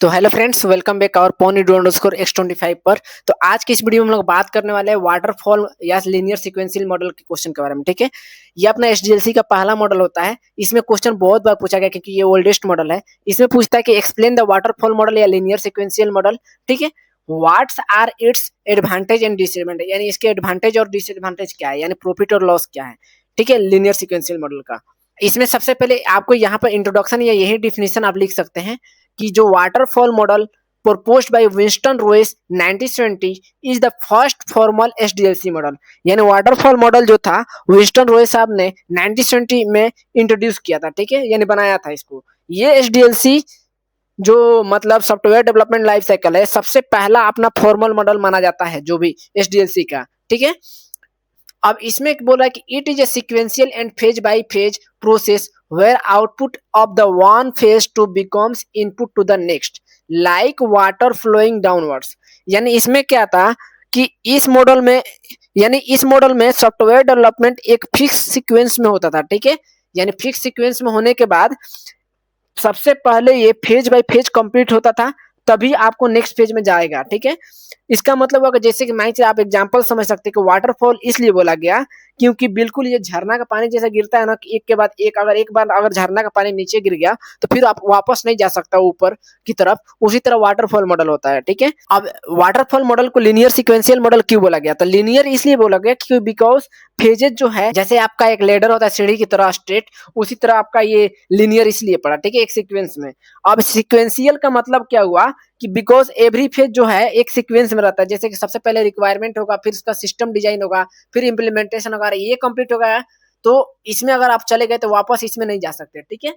तो hello friends, welcome back our pony_x25 पर। तो आज की इस वीडियो में हम लोग बात करने वाले हैं वाटरफॉल या लीनियर सीक्वेंशियल मॉडल के क्वेश्चन के बारे में। ठीक है, ये अपना एसडीएलसी का पहला मॉडल होता है। इसमें क्वेश्चन बहुत बार पूछा गया क्योंकि ये ओल्डेस्ट मॉडल है। इसमें पूछता है कि एक्सप्लेन द वाटरफॉल मॉडल या लीनियर सीक्वेंशियल मॉडल। ठीक है, what's are its advantage and disadvantage, यानी इसके एडवांटेज और डिसएडवांटेज क्या है, यानी प्रॉफिट और लॉस क्या है। ठीक है, लीनियर सीक्वेंशियल मॉडल का इसमें सबसे पहले आपको यहाँ पर इंट्रोडक्शन या यही डिफिनेशन आप लिख सकते हैं कि जो waterfall model proposed by Winston Royce 1970 is the first formal SDLC model. यानी वाटरफॉल मॉडल जो था विंस्टन रॉय साहब ने 1970 में इंट्रोड्यूस किया था। ठीक है, यानी बनाया था इसको। ये एसडीएलसी जो मतलब सॉफ्टवेयर डेवलपमेंट लाइफ साइकिल है, सबसे पहला अपना फॉर्मल मॉडल माना जाता है जो भी एसडीएलसी का। ठीक है, अब इसमें बोला कि it is a sequential and phase by phase process where output of the one phase to becomes input to the next like water flowing downwards. यानी इसमें क्या था कि इस मॉडल में सॉफ्टवेयर डेवलपमेंट एक फिक्स सीक्वेंस में होता था। ठीक है, यानी फिक्स सीक्वेंस में होने के बाद सबसे पहले ये फेज बाय फेज कंप्लीट होता था, तभी आपको नेक्स्ट फेज में जाएगा। ठीक है, इसका मतलब होगा जैसे कि मान आप एग्जांपल समझ सकते हैं कि वाटरफॉल इसलिए बोला गया क्योंकि बिल्कुल ये झरना का पानी जैसा गिरता है ना, कि एक के बाद एक, अगर एक बार अगर झरना का पानी नीचे गिर गया तो फिर आप वापस नहीं जा सकता ऊपर की तरफ, उसी तरह वाटरफॉल मॉडल होता है। ठीक है, अब वाटरफॉल मॉडल को लीनियर सीक्वेंशियल मॉडल क्यों बोला गया? तो लीनियर इसलिए बोला गया क्योंकि बिकॉज फेजेज जो है, जैसे आपका एक लेडर होता है सीढ़ी की तरह स्ट्रेट, उसी तरह आपका ये लीनियर इसलिए पड़ा। ठीक है, एक सीक्वेंस में। अब सीक्वेंशियल का मतलब क्या हुआ कि बिकॉज एवरी फेज जो है एक सीक्वेंस में रहता है। जैसे कि सबसे पहले रिक्वायरमेंट होगा, फिर उसका सिस्टम डिजाइन होगा, फिर इम्प्लीमेंटेशन होगा, ये कंप्लीट हो गया तो इसमें अगर आप चले गए तो वापस इसमें नहीं जा सकते। ठीक है,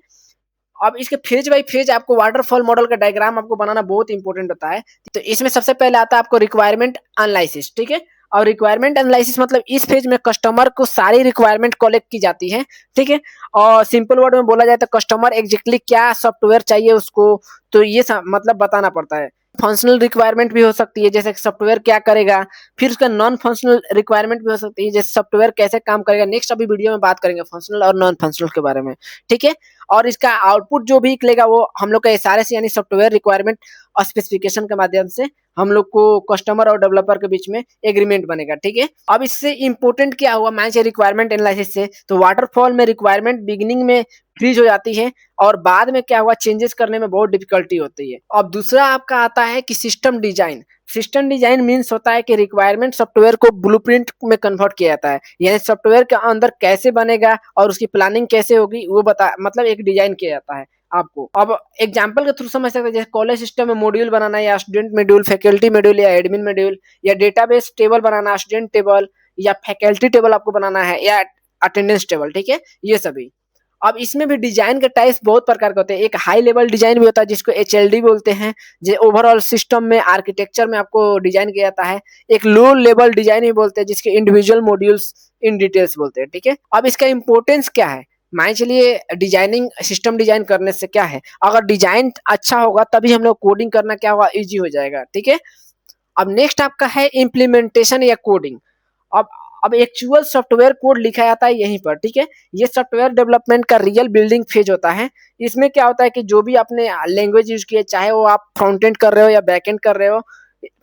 अब इसके फेज बाय फेज आपको वाटरफॉल मॉडल का डायग्राम आपको बनाना बहुत इंपॉर्टेंट होता है। तो इसमें सबसे पहले आता है आपको रिक्वायरमेंट एनालिसिस। ठीक है, और रिक्वायरमेंट एनालिसिस मतलब इस फेज में कस्टमर को सारी रिक्वायरमेंट कलेक्ट की जाती है। ठीक है, और सिंपल वर्ड में बोला जाए तो कस्टमर एग्जैक्टली क्या सॉफ्टवेयर चाहिए उसको, तो ये मतलब बताना पड़ता है। फंक्शनल रिक्वायरमेंट भी हो सकती है, जैसे सॉफ्टवेयर क्या करेगा। फिर उसका नॉन फंक्शनल रिक्वायरमेंट भी हो सकती है, जैसे सॉफ्टवेयर कैसे काम करेगा। नेक्स्ट अभी वीडियो में बात करेंगे फंक्शनल और नॉन फंक्शनल के बारे में। ठीक है, और इसका आउटपुट जो भी निकलेगा वो हम लोग का एसआरएस यानी सॉफ्टवेयर रिक्वायरमेंट स्पेसिफिकेशन के माध्यम से हम लोग को कस्टमर और डेवलपर के बीच में एग्रीमेंट बनेगा। ठीक है, अब इससे इंपॉर्टेंट क्या हुआ मान से रिक्वायरमेंट एनालिसिस से, तो वाटरफॉल में रिक्वायरमेंट बिगिनिंग में फ्रीज हो जाती है और बाद में क्या हुआ चेंजेस करने में बहुत डिफिकल्टी होती है। अब दूसरा आपका आता है कि system design. System design means होता है कि रिक्वायरमेंट सॉफ्टवेयर को ब्लूप्रिंट में कन्वर्ट किया जाता है, यानी सॉफ्टवेयर के अंदर कैसे बनेगा और उसकी प्लानिंग कैसे होगी वो बता मतलब एक डिजाइन किया जाता है आपको। अब एग्जांपल के थ्रू समझ सकते हैं, जैसे कॉलेज सिस्टम में मॉड्यूल बनाना या स्टूडेंट मॉड्यूल, फैकल्टी मॉड्यूल या एडमिन मॉड्यूल, या डेटाबेस टेबल बनाना, स्टूडेंट टेबल या फैकल्टी टेबल आपको बनाना है, या अटेंडेंस टेबल। ठीक है, ये सभी। अब इसमें भी डिजाइन के टाइप्स बहुत प्रकार के होते हैं। एक हाई लेवल डिजाइन भी होता है जिसको एचएलडी बोलते हैं, जो ओवरऑल सिस्टम में आर्किटेक्चर में आपको डिजाइन किया जाता है। एक लो लेवल डिजाइन भी बोलते हैं जिसके इंडिविजुअल मॉड्यूल्स इन डिटेल्स बोलते हैं। ठीक है, अब इसका इंपॉर्टेंस क्या है मान चलिए डिजाइनिंग सिस्टम डिजाइन करने से क्या है, अगर डिजाइन अच्छा होगा तभी हम लोग कोडिंग करना क्या होगा इजी हो जाएगा। ठीक है, अब नेक्स्ट आपका है इम्प्लीमेंटेशन या कोडिंग। अब अब एक्चुअल सॉफ्टवेयर कोड लिखा जाता है यहीं पर। ठीक है, ये सॉफ्टवेयर डेवलपमेंट का रियल बिल्डिंग फेज होता है। इसमें क्या होता है कि जो भी आपने लैंग्वेज यूज किया, चाहे वो आप फ्रंट एंड कर रहे हो या बैक एंड कर रहे हो,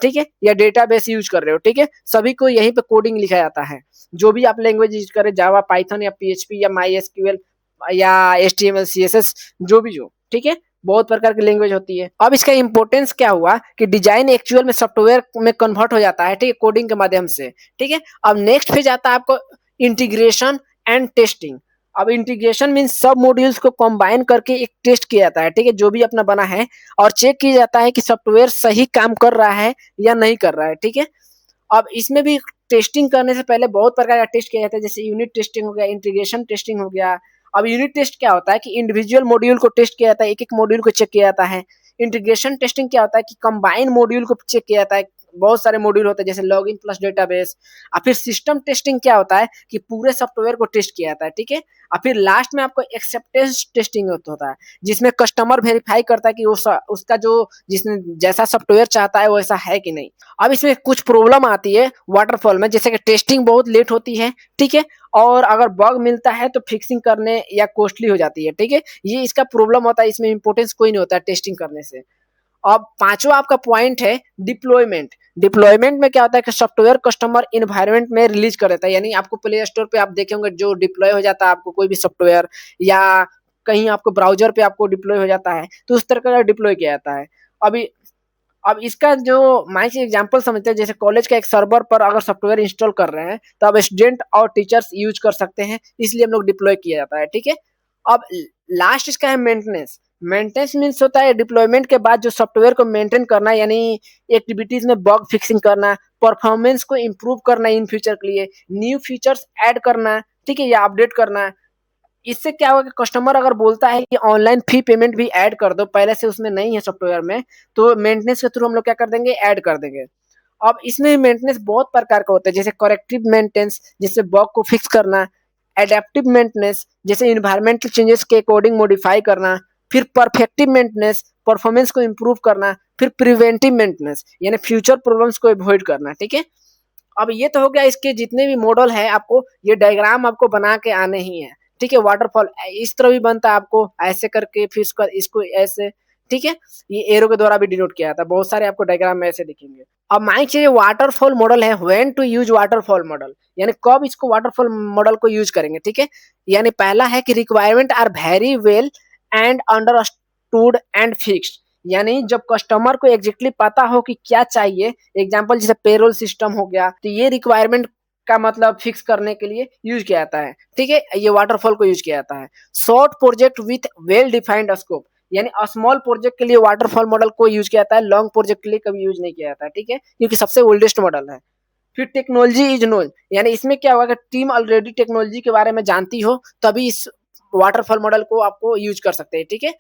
ठीक है, या डेटाबेस यूज कर रहे हो, ठीक है, सभी को यहीं पे कोडिंग लिखा जाता है। जो भी आप लैंग्वेज यूज करें, जावा, पाइथन या पीएचपी या माई एसक्यूएल या एचटीएमएल सीएसएस, जो भी जो, ठीक है, बहुत प्रकार की लैंग्वेज होती है। अब इसका इंपॉर्टेंस क्या हुआ कि डिजाइन एक्चुअल में सॉफ्टवेयर में कन्वर्ट हो जाता है। ठीक है, कोडिंग के माध्यम से। ठीक है, अब नेक्स्ट फेज आता है आपको इंटीग्रेशन एंड टेस्टिंग। अब इंटीग्रेशन मीन सब मॉड्यूल्स को कंबाइन करके एक टेस्ट किया जाता है। ठीक है, जो भी अपना बना है, और चेक किया जाता है कि सॉफ्टवेयर सही काम कर रहा है या नहीं कर रहा है। ठीक है, अब इसमें भी टेस्टिंग करने से पहले बहुत प्रकार का टेस्ट किया जाता है, जैसे यूनिट टेस्टिंग हो गया, इंटीग्रेशन टेस्टिंग हो गया। अब यूनिट टेस्ट क्या होता है कि इंडिविजुअल मॉड्यूल को टेस्ट किया जाता है, एक एक मॉड्यूल को चेक किया जाता है। इंटीग्रेशन टेस्टिंग क्या होता है कि कंबाइन मॉड्यूल को चेक किया जाता है, बहुत सारे मॉड्यूल होते हैं जैसे लॉगिन प्लस डेटाबेस। और फिर सिस्टम टेस्टिंग क्या होता है कि पूरे सॉफ्टवेयर को टेस्ट किया जाता है। ठीक है, और फिर लास्ट में आपको एक्सेप्टेंस टेस्टिंग होता है, जिसमें कस्टमर वेरीफाई करता है कि वो उसका जो जिसने जैसा सॉफ्टवेयर चाहता है वैसा है कि नहीं। अब इसमें कुछ प्रॉब्लम आती है वाटरफॉल में, जैसे कि टेस्टिंग बहुत लेट होती है। ठीक है, और अगर बग मिलता है तो फिक्सिंग करने या कॉस्टली हो जाती है। ठीक है, ये इसका प्रॉब्लम होता है, इसमें इंपॉर्टेंस कोई नहीं होता है टेस्टिंग करने से। अब पांचवा आपका पॉइंट है डिप्लॉयमेंट। डिप्लॉयमेंट में क्या होता है कि सॉफ्टवेयर कस्टमर इन्वायरमेंट में रिलीज कर देता है, यानी आपको प्ले स्टोर पे आप देखेंगे जो डिप्लॉय हो जाता है आपको कोई भी सॉफ्टवेयर, या कहीं आपको ब्राउजर पे आपको डिप्लॉय हो जाता है, तो उस तरह का डिप्लॉय किया जाता है। अभी अब इसका जो मान लीजिए एग्जांपल समझते हैं, जैसे कॉलेज का एक सर्वर पर अगर सॉफ्टवेयर इंस्टॉल कर रहे हैं तो अब स्टूडेंट और टीचर्स यूज कर सकते हैं, इसलिए हम लोग डिप्लॉय किया जाता है, ठीक है। अब लास्ट इसका है मेंटेनेंस। मेंटेनेंस मीन्स होता है डिप्लॉयमेंट के बाद जो सॉफ्टवेयर को मेंटेन करना, यानी एक्टिविटीज में बग फिक्सिंग करना, परफॉर्मेंस को इम्प्रूव करना इन फ्यूचर के लिए, न्यू फीचर्स ऐड करना, ठीक है, या अपडेट करना। इससे क्या होगा कि कस्टमर अगर बोलता है कि ऑनलाइन फी पेमेंट भी ऐड कर दो, पहले से उसमें नहीं है सॉफ्टवेयर में, तो मेंटेनेंस के थ्रू हम लोग क्या कर देंगे, ऐड कर देंगे। अब इसमें मेंटेनेंस बहुत प्रकार का होता है, जैसे करेक्टिव मेंटेनेंस जिससे बग को फिक्स करना, एडेप्टिव मेंटेनेंस जैसे इन्वायरमेंटल चेंजेस के अकॉर्डिंग मॉडिफाई करना, फिर परफेक्टिव मेंटेनेंस परफॉर्मेंस को इम्प्रूव करना, फिर प्रिवेंटिव मेंटेनेंस यानी फ्यूचर प्रॉब्लम्स को अवॉइड करना, ठीक है। अब ये तो हो गया इसके जितने भी मॉडल है, आपको ये डायग्राम आपको बना के आने ही है, ठीक है। वाटरफॉल इस तरह भी बनता है, आपको ऐसे करके फिर इसको ऐसे, ठीक है, ये एरो के द्वारा भी डिनोट किया था, बहुत सारे आपको डायग्राम में ऐसे दिखेंगे। अब मान चलिए वाटरफॉल मॉडल है, when to use waterfall model, यानी कब इसको वाटरफॉल मॉडल को यूज करेंगे, ठीक है। यानी पहला है कि requirement are very well and understood and fixed, यानी जब कस्टमर को एग्जैक्टली पता हो कि क्या चाहिए, एग्जांपल जैसे पेरोल सिस्टम हो गया, तो ये रिक्वायरमेंट का मतलब फिक्स करने के लिए यूज किया जाता है, ठीक है, ये वाटरफॉल को यूज किया जाता है। Short project with well defined scope, यानी स्मॉल प्रोजेक्ट के लिए वाटरफॉल मॉडल को यूज किया जाता है, लॉन्ग प्रोजेक्ट के लिए कभी यूज नहीं किया जाता है, ठीक है, क्योंकि सबसे ओल्डेस्ट मॉडल है। फिर टेक्नोलॉजी इज नोन, यानी इसमें क्या होगा कि टीम ऑलरेडी टेक्नोलॉजी के बारे में जानती हो तभी इस वाटरफॉल मॉडल को आपको यूज कर सकते हैं, ठीक है।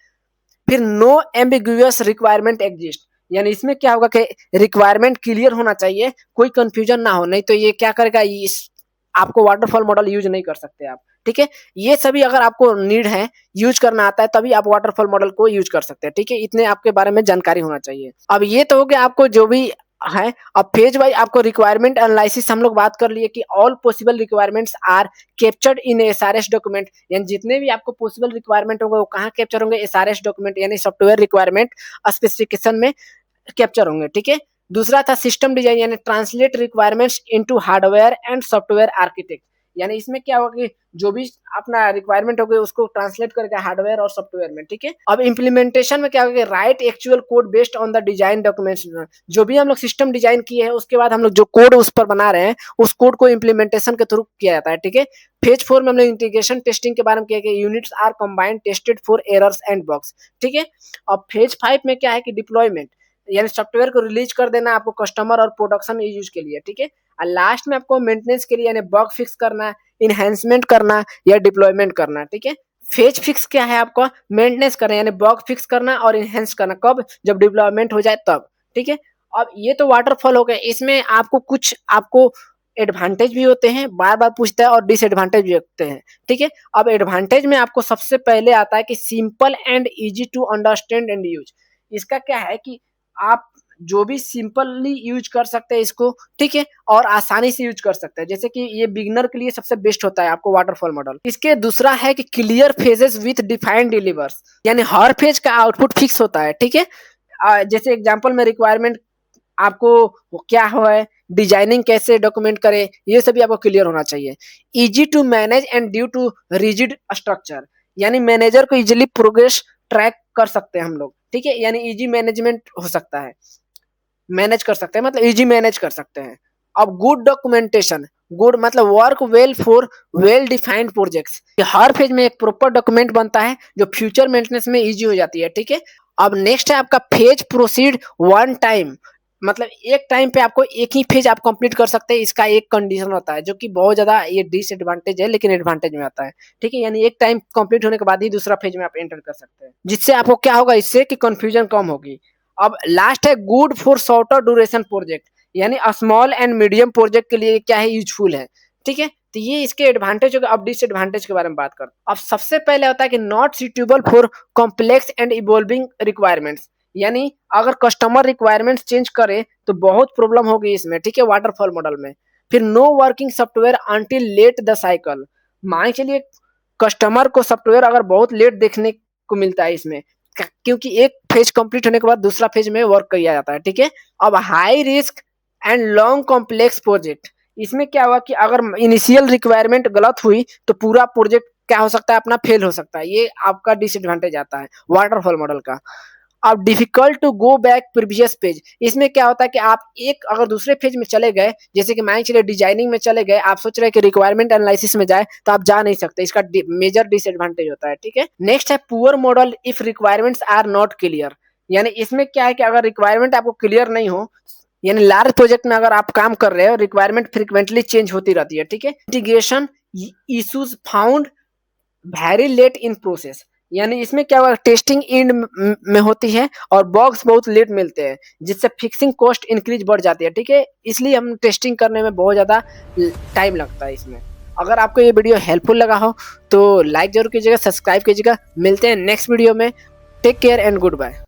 फिर नो एम्बिग्यूअस रिक्वायरमेंट एग्जिस्ट, यानी इसमें क्या होगा कि रिक्वायरमेंट क्लियर होना चाहिए, कोई कंफ्यूजन ना हो, नहीं तो ये क्या करेगा, इस आपको वाटरफॉल मॉडल यूज नहीं कर सकते आप, ठीक है। ये सभी अगर आपको नीड है, यूज करना आता है, तभी आप वाटरफॉल मॉडल को यूज कर सकते हैं, ठीक है। इतने आपके बारे में जानकारी होना चाहिए। अब ये तो हो गया आपको जो भी है। अब पेज वाइज आपको रिक्वायरमेंट एनालिसिस हम लोग बात कर लिए कि all possible requirements are captured in SRS document, यानी जितने भी आपको पॉसिबल रिक्वायरमेंट होंगे वो कहाँ कैप्चर होंगे, एसआरएस डॉक्यूमेंट यानी सॉफ्टवेयर रिक्वायरमेंट स्पेसिफिकेशन में कैप्चर होंगे, ठीक है। दूसरा था सिस्टम डिजाइन, यानी translate requirements into hardware and software architect, यानी इसमें क्या होगा कि जो भी अपना रिक्वायरमेंट होगी उसको ट्रांसलेट करके हार्डवेयर और सॉफ्टवेयर में, ठीक है। अब इम्प्लीमेंटेशन में क्या होगा, right actual code based on the design documents, जो भी हम लोग सिस्टम डिजाइन किए हैं उसके बाद हम लोग जो कोड उस पर बना रहे हैं उस कोड को इम्प्लीमेंटेशन के थ्रू किया जाता है, ठीक है। फेज 4 में हमने इंटीग्रेशन टेस्टिंग के बारे में किया कि units are combined tested for errors and bugs, ठीक है। अब फेज 5 में क्या है कि डिप्लॉयमेंट, यानी सॉफ्टवेयर को रिलीज कर देना आपको कस्टमर और प्रोडक्शन यूज के लिए, ठीक है। और लास्ट में आपको मेंटेनेंस के लिए यानी बग फिक्स करना, इनहेंसमेंट करना या डिप्लॉयमेंट करना, ठीक है। फेज फिक्स क्या है, आपका मेंटेनेंस करना यानी बग फिक्स करना और इनहेंस करना, कब, जब डिप्लॉयमेंट हो जाए तब, ठीक है। अब ये तो वाटरफॉल हो गया, इसमें आपको कुछ आपको एडवांटेज भी होते हैं, बार बार पूछता है, और डिसएडवांटेज भी होते हैं, ठीक है। अब एडवांटेज में आपको सबसे पहले आता है कि simple and easy to understand and use. इसका क्या है कि आप जो भी सिंपली यूज कर सकते हैं इसको, ठीक है, और आसानी से यूज कर सकते हैं, जैसे कि ये बिगनर के लिए सबसे बेस्ट होता है आपको वाटरफॉल मॉडल। इसके दूसरा है कि clear phases with defined delivers, यानी हर फेज का आउटपुट फिक्स होता है, ठीक है। जैसे एग्जांपल में रिक्वायरमेंट आपको क्या है, डिजाइनिंग कैसे डॉक्यूमेंट करे, ये सभी आपको क्लियर होना चाहिए। Easy to manage and due to rigid structure, यानी मैनेजर को इजीली प्रोग्रेस ट्रैक कर सकते हैं हम लोग, ठीक है, यानी इजी मैनेजमेंट हो सकता है, मैनेज कर सकते हैं, मतलब इजी मैनेज कर सकते हैं। अब गुड डॉक्यूमेंटेशन, गुड मतलब work well for well defined projects, her phase में एक प्रॉपर डॉक्यूमेंट बनता है जो फ्यूचर मेंटेनेंस में इजी हो जाती है, ठीक है। अब नेक्स्ट है आपका फेज प्रोसीड वन टाइम, मतलब एक टाइम पे आपको एक ही फेज आप कंप्लीट कर सकते हैं, इसका एक कंडीशन होता है जो कि बहुत ज्यादा ये डिसएडवांटेज है लेकिन एडवांटेज में आता है, ठीक है, यानी एक टाइम कंप्लीट होने के बाद ही दूसरा फेज में आप एंटर कर सकते हैं, जिससे आपको क्या होगा, इससे कि कंफ्यूजन कम होगी। अब लास्ट है good for shorter duration project, यानी स्मॉल एंड मीडियम प्रोजेक्ट के लिए क्या है, यूजफुल है, ठीक है। तो ये इसके एडवांटेज हो गए। अब डिसएडवांटेज के बारे में बात करते हैं। अब सबसे पहले होता है कि not suitable for complex and evolving requirements, यानी अगर कस्टमर रिक्वायरमेंट्स चेंज करे तो बहुत प्रॉब्लम होगी इसमें, ठीक है, वाटरफॉल मॉडल में। फिर no working software until let the cycle, मान चलिए कस्टमर को सॉफ्टवेयर अगर बहुत लेट देखने को मिलता है इसमें, क्योंकि एक फेज कंप्लीट होने के बाद दूसरा फेज में वर्क किया जाता है, ठीक है। अब high risk and long complex project, इसमें क्या हुआ कि अगर इनिशियल रिक्वायरमेंट गलत हुई तो पूरा प्रोजेक्ट क्या हो सकता है, अपना फेल हो सकता है। ये आपका डिसएडवांटेज आता है वाटरफॉल मॉडल का। अब difficult to go back previous phase, इसमें क्या होता है कि आप एक अगर दूसरे फेज में चले गए, जैसे कि मान चलिए डिजाइनिंग में चले गए, आप सोच रहे हैं कि रिक्वायरमेंट एनालिसिस में जाए तो आप जा नहीं सकते, इसका मेजर डिसएडवांटेज होता है, ठीक है। नेक्स्ट है poor model if requirements are not clear, यानी इसमें क्या है कि अगर रिक्वायरमेंट आपको क्लियर नहीं हो, यानी लार्ज प्रोजेक्ट में अगर आप काम कर रहे हो, रिक्वायरमेंट फ्रिक्वेंटली चेंज होती रहती है, ठीक है। Integration issues found very late in process, यानी इसमें क्या हुआ, टेस्टिंग एंड में होती है और बग्स बहुत लेट मिलते हैं, जिससे फिक्सिंग कॉस्ट इंक्रीज बढ़ जाती है, ठीक है। इसलिए हम टेस्टिंग करने में बहुत ज़्यादा टाइम लगता है इसमें। अगर आपको ये वीडियो हेल्पफुल लगा हो तो लाइक जरूर कीजिएगा, सब्सक्राइब कीजिएगा। मिलते हैं नेक्स्ट वीडियो में। Take care and good bye.